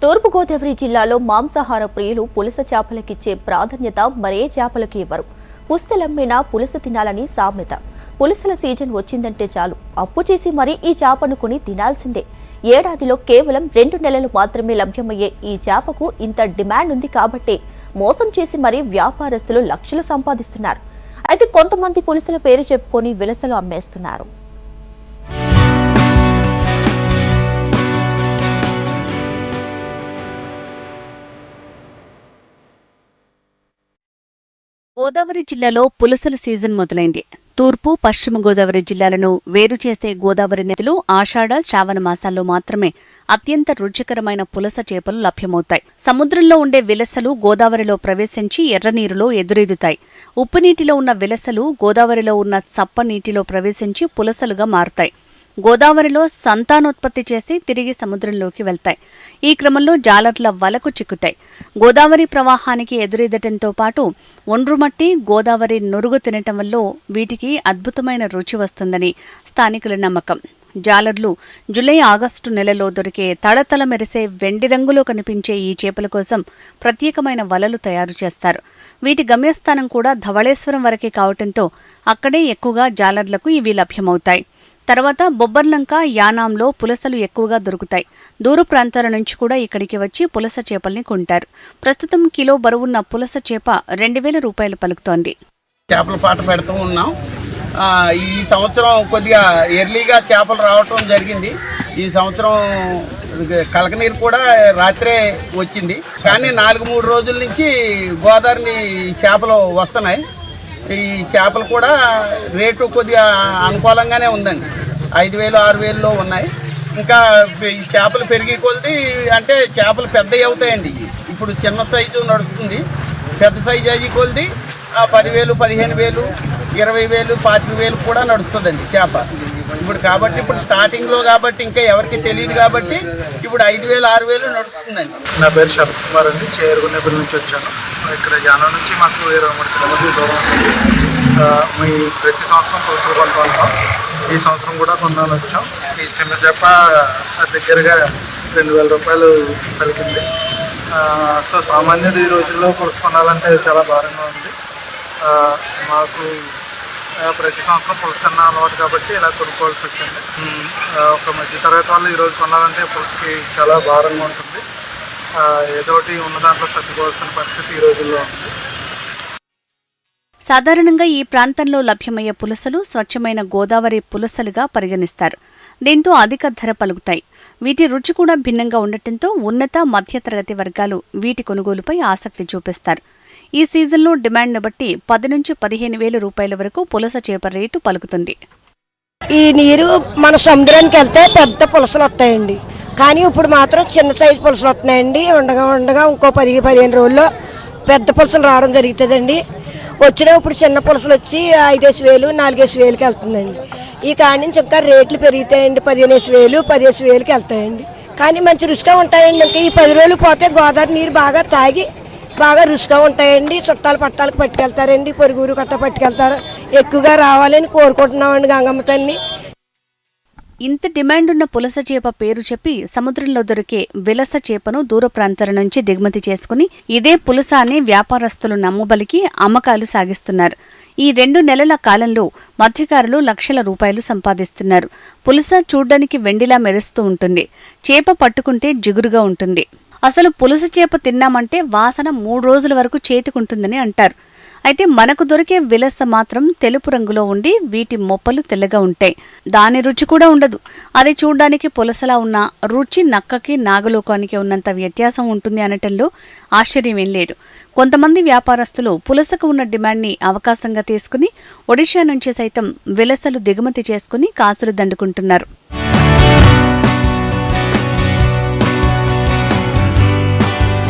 తూర్పుగోదావరి జిల్లాలో మాంసాహార ప్రియులు పులస చేపలకిచ్చే ప్రాధాన్యత మరే చేపలకి ఇవ్వరు. పుస్తెలమ్మినా పులస తినాలని సామెత. పులసల సీజన్ వచ్చిందంటే చాలు అప్పు చేసి మరీ ఈ చేపను కొని తినాల్సిందే. ఏడాదిలో కేవలం 2 నెలలు మాత్రమే లభ్యమయ్యే ఈ చేపకు ఇంత డిమాండ్ ఉంది కాబట్టి మోసం చేసి మరీ వ్యాపారస్తులు లక్షలు సంపాదిస్తున్నారు. అయితే కొంతమంది పులసల పేరు చెప్పుకొని విలసలు అమ్మేస్తున్నారు. గోదావరి జిల్లాలో పులసల సీజన్ మొదలైంది. తూర్పు, పశ్చిమ గోదావరి జిల్లాలను వేరు చేసే గోదావరి నదులు ఆషాఢ, శ్రావణ మాసాల్లో మాత్రమే అత్యంత రుచికరమైన పులస చేపలు లభ్యమవుతాయి. సముద్రంలో ఉండే విలసలు గోదావరిలో ప్రవేశించి ఎర్రనీరులో ఎదురెదుతాయి. ఉప్పునీటిలో ఉన్న విలసలు గోదావరిలో ఉన్న చప్ప నీటిలో ప్రవేశించి పులసలుగా మారుతాయి. గోదావరిలో సంతానోత్పత్తి చేసి తిరిగి సముద్రంలోకి వెళ్తాయి. ఈ క్రమంలో జాలర్ల వలకు చిక్కుతాయి. గోదావరి ప్రవాహానికి ఎదురెదటంతో పాటు ఒండ్రుమట్టి, గోదావరి నురుగు తినటం వల్ల వీటికి అద్భుతమైన రుచి వస్తుందని స్థానికుల నమ్మకం. జాలర్లు జూలై, ఆగస్టు నెలలో దొరికే తళతళ మెరిసే వెండి రంగులో కనిపించే ఈ చేపల కోసం ప్రత్యేకమైన వలలు తయారు చేస్తారు. వీటి గమ్యస్థానం కూడా ధవళేశ్వరం వరకే కావటంతో అక్కడే ఎక్కువగా జాలర్లకు ఇవి లభ్యమవుతాయి. తర్వాత బొబ్బర్లంక, యానాంలో పులసలు ఎక్కువగా దొరుకుతాయి. దూర ప్రాంతాల నుంచి కూడా ఇక్కడికి వచ్చి పులస చేపల్ని కొంటారు. ప్రస్తుతం కిలో బరువున్న పులస చేప 2000 రూపాయలు పలుకుతోంది. చేపల పాట పెడుతూ ఉన్నాం. ఈ సంవత్సరం కొద్దిగా ఎర్లీగా చేపలు రావటం జరిగింది. ఈ సంవత్సరం కలకనీరు కూడా రాత్రే వచ్చింది. కానీ 4-3 రోజుల నుంచి గోదావరి చేపలు వస్తున్నాయి. ఈ చేపలు కూడా రేటు కొద్దిగా అనుకూలంగానే ఉందండి. 5000-6000లో ఉన్నాయి. ఇంకా ఈ చేపలు పెరిగి కొలిది అంటే చేపలు పెద్దవి అవుతాయండి. ఇప్పుడు చిన్న సైజు నడుస్తుంది. పెద్ద సైజు అయ్యి కొలిది 10,000, 15,000, 20,000, 25,000 కూడా నడుస్తుందండి చేప. ఇప్పుడు స్టార్టింగ్లో కాబట్టి ఇంకా ఎవరికి తెలియదు కాబట్టి ఇప్పుడు 5,000-6,000 నడుస్తుందండి. నా పేరు శరత్ కుమార్ అండి. చేరుగునేపల్లి నుంచి వచ్చాను. ఇక్కడ యానం నుంచి మాకు 23 కిలోమీటర్ల దూరం ఉంటుంది. మీ ప్రతి సంవత్సరం పులసలు కొంటూ ఉంటాం. ఈ సంవత్సరం కూడా కొన్నాను వచ్చాం. ఈ చిన్న చేప దగ్గరగా 2,000 రూపాయలు పలికింది. సో సామాన్యుడు ఈ రోజుల్లో పులస కొనాలంటే చాలా భారంగా ఉంది. మాకు ప్రతి సంవత్సరం పులస తిన్న అలవాటు కాబట్టి ఇలా కొనుక్కోవాల్సి వచ్చింది. ఒక మధ్య తరగతి వాళ్ళు ఈరోజు కొనాలంటే పులసకి చాలా భారంగా ఉంటుంది. ఏదోటి ఉన్న దాంట్లో సర్దుకోవాల్సిన పరిస్థితి ఈ రోజుల్లో ఉంది. సాధారణంగా ఈ ప్రాంతంలో లభ్యమయ్యే పులసలు స్వచ్ఛమైన గోదావరి పులసలుగా పరిగణిస్తారు. దీంతో అధిక ధర పలుకుతాయి. వీటి రుచి కూడా భిన్నంగా ఉండటంతో ఉన్నత, మధ్యతరగతి వర్గాలు వీటి కొనుగోలుపై ఆసక్తి చూపిస్తారు. ఈ సీజన్లో డిమాండ్ను బట్టి 10 నుంచి 15,000 రూపాయల వరకు పులస చేప రేటు పలుకుతుంది. ఈ నీరు మన సముద్రానికి వెళ్తే పెద్ద పులసలు వస్తాయండి. కానీ ఇప్పుడు మాత్రం చిన్న సైజు పులసలు వస్తున్నాయండి. ఉండగా ఇంకో 10-15 రోజుల్లో పెద్ద పులసలు రావడం జరుగుతుందండి. వచ్చినా ఇప్పుడు చిన్న పులసలు వచ్చి 5,000, 4,000కి వెళ్తుందండి. ఈ కాడి నుంచి ఇంకా రేట్లు పెరుగుతాయండి. 15,000, 10,000కి వెళ్తాయండి. కానీ మంచి రుచిగా ఉంటాయండి. ఇంకా ఈ 10 రోజులు పోతే గోదావరి నీరు బాగా తాగి బాగా రుచిగా ఉంటాయండి. చుట్టాలు పట్టాలకు పట్టుకెళ్తారండి. పొరుగురు కట్ట పట్టుకెళ్తారు. ఎక్కువగా రావాలని కోరుకుంటున్నామండి గంగమ్మ తల్లి. ఇంత డిమాండ్ ఉన్న పులస చేప పేరు చెప్పి సముద్రంలో దొరికే విలస చేపను దూర ప్రాంతాల నుంచి దిగుమతి చేసుకుని ఇదే పులస అనే వ్యాపారస్తులు నమ్మబలికి అమ్మకాలు సాగిస్తున్నారు. ఈ 2 నెలల కాలంలో మత్స్యకారులు లక్షల రూపాయలు సంపాదిస్తున్నారు. పులస చూడ్డానికి వెండిలా మెరుస్తూ ఉంటుంది. చేప పట్టుకుంటే జిగురుగా ఉంటుంది. అసలు పులస చేప తిన్నామంటే వాసన 3 రోజుల వరకు చేతికుంటుందని అంటారు. అయితే మనకు దొరికే విలస మాత్రం తెలుపు రంగులో ఉండి వీటి మొప్పలు తెల్లగా ఉంటాయి. దాని రుచి కూడా ఉండదు. అది చూడ్డానికి పులసలా ఉన్న రుచి నక్కకి, నాగలోకానికి ఉన్నంత వ్యత్యాసం ఉంటుంది అనటంలో ఆశ్చర్యమేం లేదు. కొంతమంది వ్యాపారస్తులు పులసకు ఉన్న డిమాండ్ని అవకాశంగా తీసుకుని ఒడిషా నుంచి సైతం విలసలు దిగుమతి చేసుకుని కాసులు దండుకుంటున్నారు.